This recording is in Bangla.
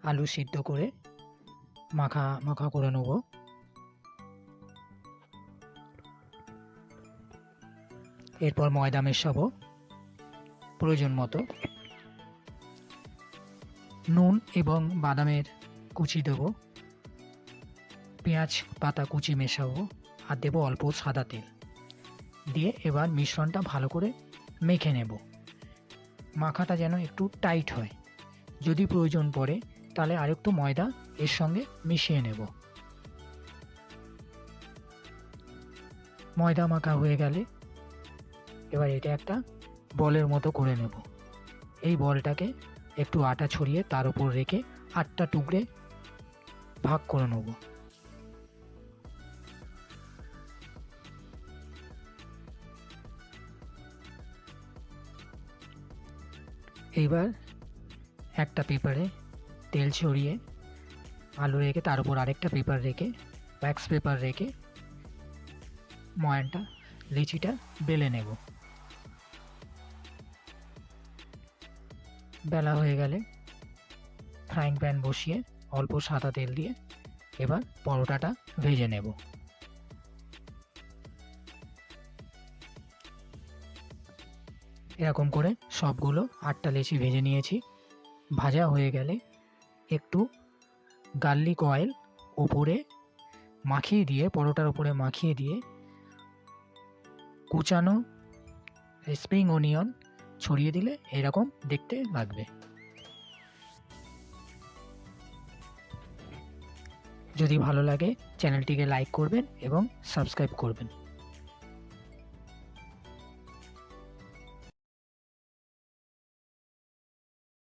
আলু সিদ্ধ করে মাখা মাখা করে নেব। এরপর ময়দা মেশাবো প্রয়োজন মতো, নুন এবং বাদামের কুচি দেবো, পেঁয়াজ পাতা কুচি মেশাবো আর দেবো অল্প সাদা তেল দিয়ে এবার মিশ্রণটা ভালো করে মেখে নেব। মাখাটা যেন একটু টাইট হয়, যদি প্রয়োজন পড়ে তাহলে আরেকটু ময়দা এর সঙ্গে মিশিয়ে নেব। ময়দা মাখা হয়ে গেলে এবার এটা একটা বলের মতো করে নেব। এই বলটাকে একটু আটা ছড়িয়ে তার উপর রেখে 8টা টুকরে ভাগ করে নেব। এইবার একটা পেপারে তেল ছড়িয়ে আলু রেখে তার উপর আরেকটা পেপার রেখে ওয়্যাক্স পেপার রেখে ময়ানটা লিচিটা বেলে নেব। বেলা হয়ে গেলে ফ্রাইং প্যান বসিয়ে অল্প সাদা তেল দিয়ে এবার পরোটাটা ভেজে নেব। এরকম করে সবগুলো 8টা লেচি ভেজে নিয়েছি। ভাজা হয়ে গেলে একটু গার্লিক অয়েল ওপরে মাখিয়ে দিয়ে, পরোটার উপরে মাখিয়ে দিয়ে কুচানো স্প্রিং অনিয়ন ছড়িয়ে দিলে এরকম দেখতে লাগবে। যদি ভালো লাগে চ্যানেলটিকে লাইক করবেন এবং সাবস্ক্রাইব করবেন।